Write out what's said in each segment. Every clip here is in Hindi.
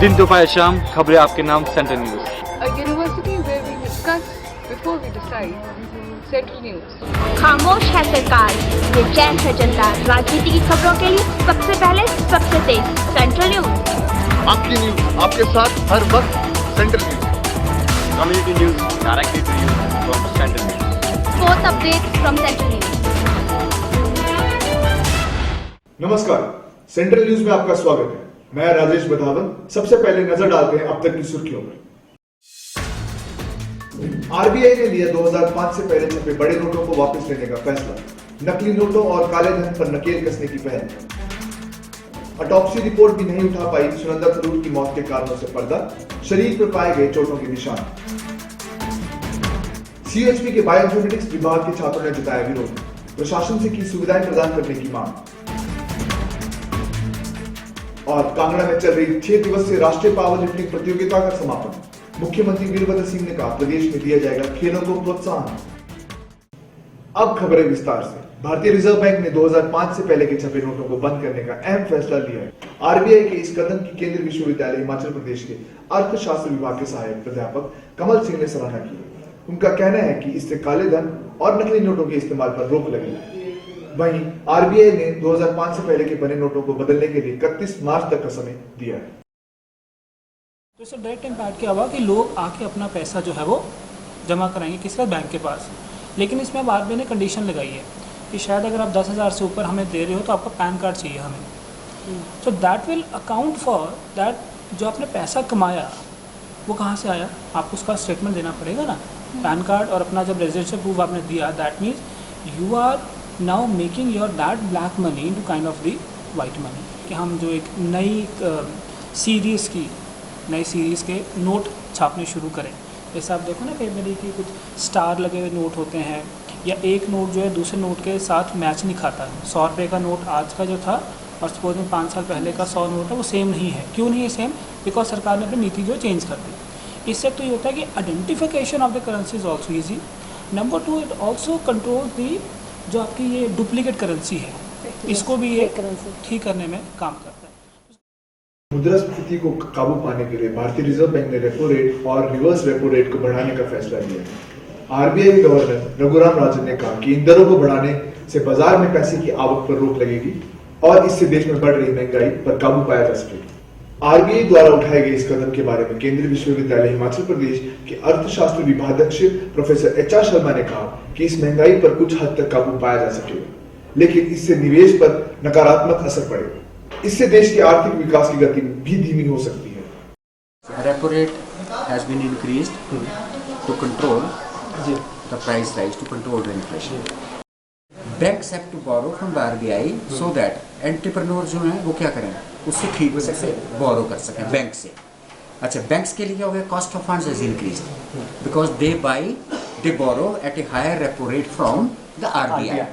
दिन दोपहर शाम खबरें आपके नाम central news. A university where we discuss before we decide. Central News. खामोश है सरकार, ये चैन है जनता। राजनीति की खबरों के लिए सबसे पहले सबसे तेज सेंट्रल न्यूज। आपकी न्यूज आपके साथ हर वक्त Central News. Community news directly to you from Central News. Fourth update from Central News. नमस्कार, सेंट्रल न्यूज में आपका स्वागत है। मैं राजेश बधावन। सबसे पहले नजर डालते हैं अब तक की सुर्खियों पर। आरबीआई ने लिया 2005 से पहले छपे बड़े नोटों को वापस लेने का फैसला। नकली नोटों और काले धन पर नकेल कसने की पहल। ऑटोप्सी रिपोर्ट भी नहीं उठा पाई सुनंदा थरूर की मौत के कारणों से पर्दा। शरीर पर पाए गए चोटों के निशान। सीएचपी के बायोइन्फॉर्मेटिक्स विभाग के छात्रों ने जताया विरोध। प्रशासन से की सुविधाएं प्रदान करने की मांग। और कांगड़ा में चल रही 6 दिवसीय राष्ट्रीय पावर लिफ्टिंग प्रतियोगिता का समापन। मुख्यमंत्री वीरभद्र सिंह ने कहा प्रदेश में दिया जाएगा खेलों को प्रोत्साहन। अब खबरें विस्तार से। भारतीय रिजर्व बैंक ने 2005 से पहले के छपे नोटों को बंद करने का अहम फैसला लिया है। आरबीआई के इस कदम की केंद्रीय विश्वविद्यालय हिमाचल प्रदेश के अर्थशास्त्र विभाग के सहायक प्राध्यापक कमल सिंह ने सराहना की। उनका कहना है कि इससे काले धन और नकली नोटों के इस्तेमाल पर रोक लगेगी। वहीं आरबीआई ने 2005 से पहले के बने नोटों को बदलने के लिए 31 मार्च तक का समय दिया है। तो इससे डायरेक्ट इम्पैक्ट क्या हुआ कि लोग आके अपना पैसा जो है वो जमा कराएंगे किसका, बैंक के पास। लेकिन इसमें अब आरबीआई ने कंडीशन लगाई है कि शायद अगर आप 10,000 से ऊपर हमें दे रहे हो तो आपका पैन कार्ड चाहिए हमें। So that will account for that जो आपने पैसा कमाया वो कहाँ से आया, आपको उसका स्टेटमेंट देना पड़ेगा ना। पैन कार्ड और अपना जब रेजिडेंशियल प्रूफ आपने दिया, that means you are now making your that black money into kind of the white money. कि हम जो एक नई सीरीज़ के नोट छापने शुरू करें। जैसे आप देखो ना कई बार कि कुछ स्टार लगे हुए नोट होते हैं, या एक नोट जो है दूसरे नोट के साथ मैच नहीं खाता। 100 रुपये का नोट आज का जो था और सपोज में 5 साल पहले का 100 नोट है वो सेम नहीं है। क्यों नहीं है सेम? बिकॉज सरकार ने अपनी नीति जो चेंज कर दी। इससे तो ये होता है कि identification of the currency is also easy. Number 2, it also control दी जो आपकी ये डुप्लीकेट करेंसी है, इसको भी ये ठीक करने में काम करता है। मुद्रास्फीति को काबू पाने के लिए भारतीय रिजर्व बैंक ने रेपो रेट और रिवर्स रेपो रेट को बढ़ाने का फैसला लिया है। आरबीआई गवर्नर रघुराम राजन ने कहा कि इन दरों को बढ़ाने से बाजार में पैसे की आवक पर रोक लगेगी और इससे देश में बढ़ रही महंगाई पर काबू पाया जा सकेगा। आरबीआई द्वारा उठाए गए इस कदम के बारे में केंद्रीय विश्वविद्यालय हिमाचल प्रदेश के अर्थशास्त्र विभागाध्यक्ष प्रोफेसर एच.आर. शर्मा ने कहा कि इस महंगाई पर कुछ हद तक काबू पाया जा सकेगा, लेकिन इससे निवेश पर नकारात्मक असर पड़ेगा। इससे देश के आर्थिक विकास की गति भी धीमी हो सकती है। Repo rate has been increased to control the price rise, to control the inflation. Banks have to borrow from the RBI so that entrepreneurs जो हैं वो क्या करें, उससे ठीक से borrow कर सकें बैंक से। अच्छा, बैंक्स के लिए क्या हो गया, cost of funds has increased because they borrow at a higher repo rate from the RBI.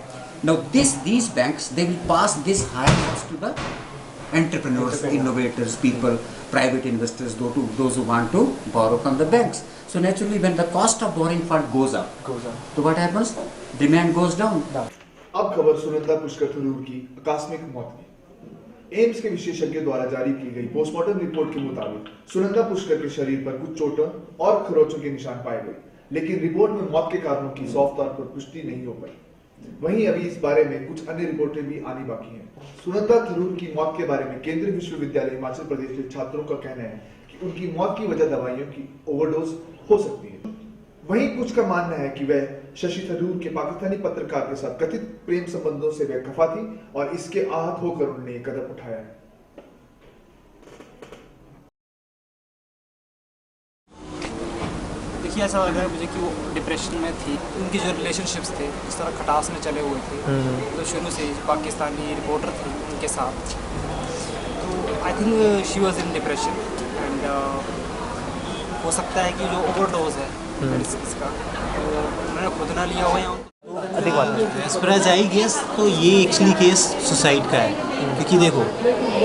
Now these banks, they will pass this higher cost to the entrepreneurs, innovators, people, private investors, those who want to borrow from the banks. So naturally, when the cost of borrowing fund goes up, so what happens? Demand goes down. अब खबर सुनंदा पुष्कर थरूर की आकस्मिक मौत की। एम्स के विशेषज्ञ द्वारा जारी की गई पोस्टमार्टम रिपोर्ट के मुताबिक सुनंदा पुष्कर के शरीर पर कुछ चोटों और खरोंचों के निशान पाए गए, लेकिन रिपोर्ट में मौत के कारणों की साफ तौर पर पुष्टि नहीं हो पाई। वहीं अभी इस बारे में कुछ अन्य रिपोर्टें भी आनी बाकी हैं। सुनंदा थरूर की मौत के बारे में केंद्रीय विश्वविद्यालय हिमाचल प्रदेश के छात्रों का कहना है कि उनकी मौत की वजह दवाइयों की ओवरडोज हो सकती है। वहीं कुछ का मानना है कि वह शशि थरूर के पाकिस्तानी पत्रकार के साथ कथित प्रेम संबंधों से बेखफा थी और इसके आहत होकर उन्होंने ये कदम उठाया है। देखिए ऐसा लग रहा है मुझे कि वो डिप्रेशन में थी। उनकी जो रिलेशनशिप्स थे इस तरह खटास में चले हुए थे, तो शुरू से पाकिस्तानी रिपोर्टर थी उनके साथ। तो I think she was in depression and हो सकता है कि जो ओवरडोज है मेडिसिन का तो उन्होंने खुद ना लिया हो या अधिक बात एज पर आई गेस तो ये एक्चुअली केस सुसाइड का है। क्योंकि देखो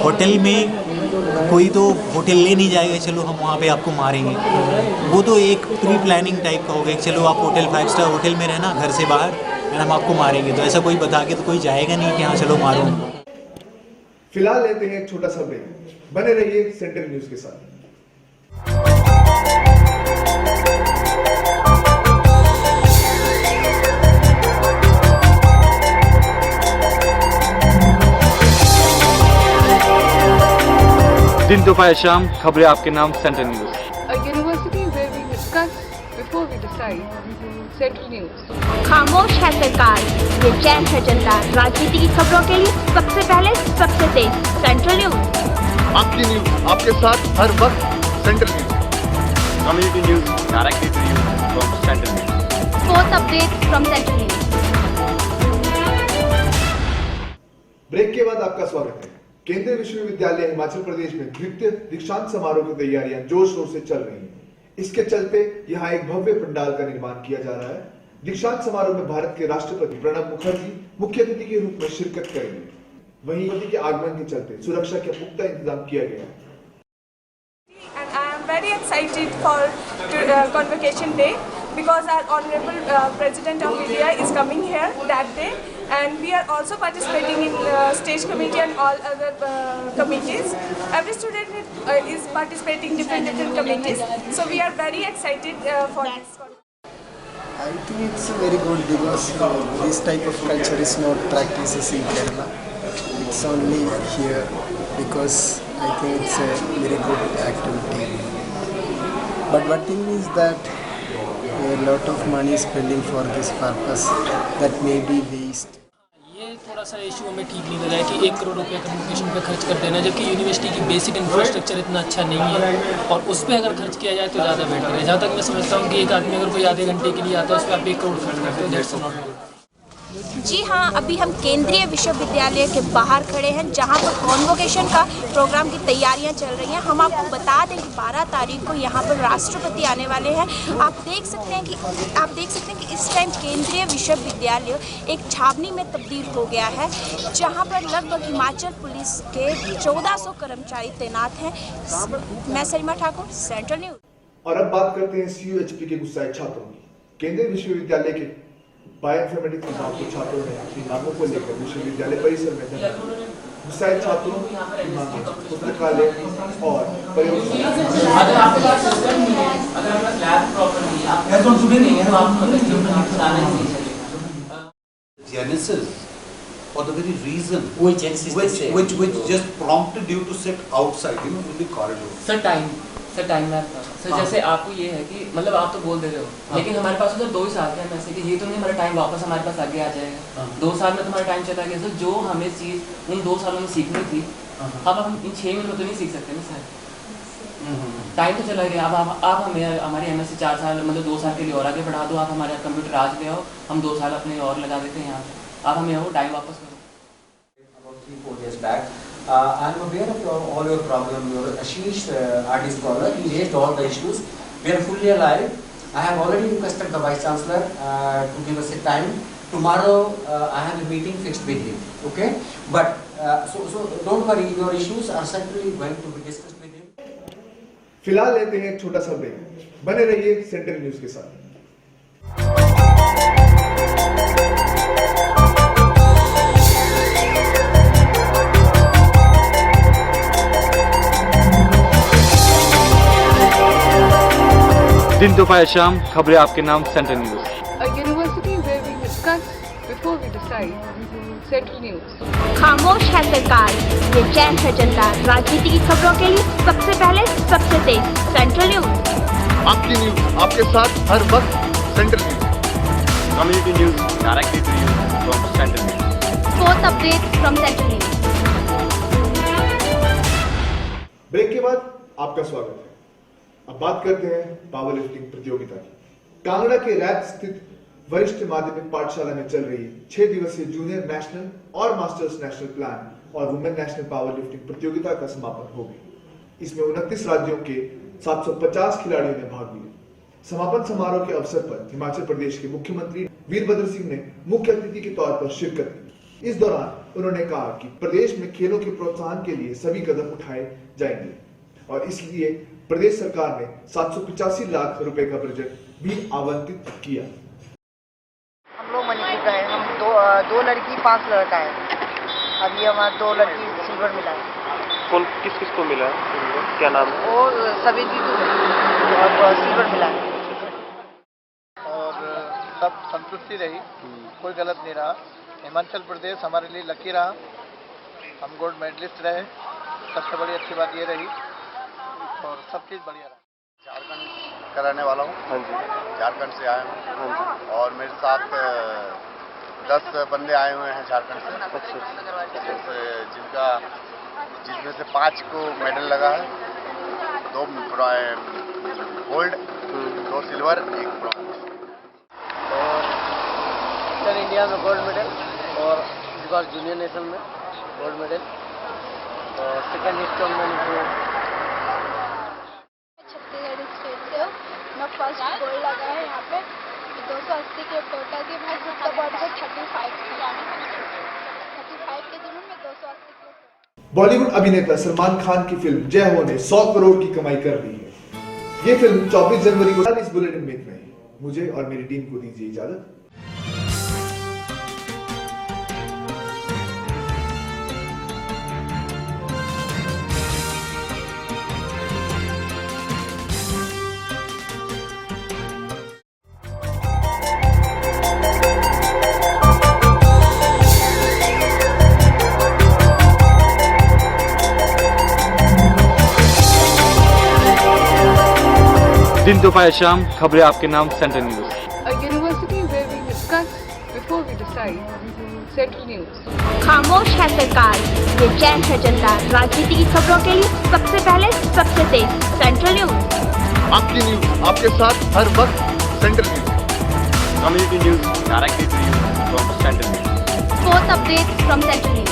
होटल में कोई तो होटल ले नहीं जाएगा, चलो हम वहाँ पे आपको मारेंगे, वो तो एक प्री प्लानिंग टाइप का हो गया। चलो आप होटल 5 स्टार होटल में रहना घर से बाहर एंड हम आपको मारेंगे, तो ऐसा कोई बता के तो कोई जाएगा नहीं कि हाँ चलो मारो। फिलहाल लेते हैं एक छोटा सा ब्रेक, बने रहिए सेंट्रल न्यूज के साथ। दिन दोपहर शाम खबरें आपके नाम central news. A university where we discuss before we decide. Central News. खामोश है सरकार, बेचैन है जनता। राजनीति की खबरों के लिए सबसे पहले सबसे तेज सेंट्रल न्यूज। आपकी न्यूज आपके साथ हर वक्त Central News. Community news directly to you from Central News. Fourth update from Central News. Break के बाद आपका स्वागत है। केंद्रीय विश्वविद्यालय हिमाचल प्रदेश में द्वितीय दीक्षांत समारोह की तैयारियां जोर शोर से चल रही हैं। इसके चलते यहां एक भव्य पंडाल का निर्माण किया जा रहा है। दीक्षांत समारोह में भारत के राष्ट्रपति प्रणब मुखर्जी मुख्य अतिथि के रूप में शिरकत करेंगे। वहीं मोदी के आगमन के चलते सुरक्षा के पुख्ता इंतजाम किया गया है। And I am very excited for Convocation Day because our Honorable President of India is coming here that day, and we are also participating in stage committee and all other committees. Every student is participating in different committees, so we are very excited for this. I think it's very good because this type of culture is not practices in Kerala. It's only here because I think it's a very good activity. But one thing is that a lot of money is spending for this purpose that may be waste. ये थोड़ा सा इशू हमें ठीक नहीं लगा है कि 1 करोड़ रुपए कम्युनिकेशन पे खर्च कर देना, जबकि यूनिवर्सिटी की बेसिक इंफ्रास्ट्रक्चर इतना अच्छा नहीं है और उस पर अगर खर्च किया जाए तो ज़्यादा बेटर है। जहाँ तक मैं समझता हूँ कि एक आदमी अगर कोई आधे घंटे के लिए आता है उस पर आप 1 करोड़ खर्च करते हो, दैट्स नॉट गुड। जी हाँ, अभी हम केंद्रीय विश्वविद्यालय के बाहर खड़े हैं जहाँ पर कॉन्वोकेशन का प्रोग्राम की तैयारियां चल रही हैं। हम आपको बता दें कि 12 तारीख को यहाँ पर राष्ट्रपति आने वाले हैं। आप देख सकते हैं कि इस टाइम केंद्रीय विश्वविद्यालय एक छावनी में तब्दील हो गया है, जहाँ पर लगभग हिमाचल पुलिस के 1400 कर्मचारी तैनात हैं। मैं सरीमा ठाकुर, सेंट्रल न्यूज। और अब बात करते हैं CUHP के गुस्साए छात्रों की। केंद्रीय विश्वविद्यालय के बायोइन्फॉर्मेटिक्स विभाग के छात्रों ने अपनी मांगों को लेकर विश्वविद्यालय परिसर में धरना दिया। गुस्साए छात्रों की मांगें पुस्तकालय और genesis or the very reason which just prompted you to sit outside in the corridor. Sir time sir जैसे आपको ये है कि मतलब आप तो बोल दे रहे हो, लेकिन हमारे पास तो 2 ही साल है ऐसे कि ये तो नहीं हमारा टाइम वापस हमारे पास आगे आ जाएगा। 2 साल में तुम्हारा टाइम चला गया सर, जो हमें चीज़ उन 2 सालों में सीखनी थी अब हम इन 6 महीनों में तो नहीं सीख सकते ना सर। टाइम तो चला गया। अब आप हमें हमारी MSc 4 साल मतलब 2 साल के लिए और आगे बढ़ा दो। आप हमारे कंप्यूटर आज ले आओ, हम 2 साल अपने और लगा देते हैं यहाँ पे। आप हमें वो टाइम वापस करो। About 3-4 years back, I am aware of all your problem. Your Ashish, RD scholar, he raised all the issues. We are fully alive. I have already requested the Vice Chancellor to give us a time. Tomorrow I have a meeting fixed with him. Okay, but so don't worry. Your issues are certainly going to be discussed with him. फिलहाल लेते हैं एक छोटा सा ब्रेक। बने रहिए सेंट्रल न्यूज के साथ। दिन दोपहर शाम खबरें आपके नाम central news. A university where we discuss before we decide. Central News. खामोश है सरकार, बेचैन है जनता। राजनीति की खबरों के लिए सबसे पहले सबसे तेज सेंट्रल न्यूज। आपकी न्यूज आपके साथ हर वक्त Central News. Community news directly to you from Central News. Fourth update from Central News. Break के बाद आपका स्वागत है। अब बात करते हैं पावर लिफ्टिंग प्रतियोगिता की। कांगड़ा के रैत स्थित वरिष्ठ माध्यमिक पाठशाला में चल रही 6 दिवसीय जूनियर नेशनल और मास्टर्स नेशनल प्लान और वुमेन नेशनल पावर लिफ्टिंग प्रतियोगिता का समापन हो गया। इसमें 29 राज्यों के 750 खिलाड़ियों ने भाग लिया। समापन समारोह के अवसर पर हिमाचल प्रदेश के मुख्यमंत्री वीरभद्र सिंह ने मुख्य अतिथि के तौर पर शिरकत की। इस दौरान उन्होंने कहा कि प्रदेश में खेलों के प्रोत्साहन के लिए सभी कदम उठाए जाएंगे और इसलिए प्रदेश सरकार ने 785 लाख रुपए का बजट भी आवंटित किया। हम लोग मणिपुर का है, हम दो लड़की 5 लड़का है। अभी हमारा 2 लड़की सिल्वर मिला है। किस को मिला है? क्या नाम है? और सभी और सिल्वर मिला है। और सब संतुष्टि रही, कोई गलत नहीं रहा। हिमाचल प्रदेश हमारे लिए लकी रहा, हम गोल्ड मेडलिस्ट रहे, सबसे बड़ी अच्छी बात ये रही और सब चीज़ बढ़िया रहा। झारखंड कराने वाला हूँ। हाँ जी। झारखंड से आया हूँ। हाँ जी। और मेरे साथ 10 बंदे आए हुए हैं झारखंड से। अच्छा। जिसमें से 5 को मेडल लगा है, 2 गोल्ड, 2 सिल्वर, 1 ब्रॉन्ज। और ईस्टर्न इंडिया में गोल्ड मेडल और इस बार जूनियर नेशनल में गोल्ड मेडल और सेकंड स्टोन में छत्तीसगढ़ स्टेट से हूँ, मैं फर्स्ट गोल्ड लगा है यहाँ पे 280 के टोटल के बाद मतलब बॉडी को 35 के दिनों में 280 के। बॉलीवुड अभिनेता सलमान खान की फिल्म जय हो ने 100 करोड़ की कमाई कर ली है। ये फिल्म 24 जनवरी को इस बुलेटिन में इतना ही। मुझे और मेरी टीम को दीजिए इजाजत। दिन दोपहर शाम खबरें आपके नाम central news. A university where we discuss before we decide. Central News. खामोश है सरकार, ये चैन है जनता। राजनीति की खबरों के लिए सबसे पहले सबसे तेज सेंट्रल न्यूज। आपकी न्यूज आपके साथ हर वक्त Central News. Community news directly to you from Central News. Fourth updates from Central News.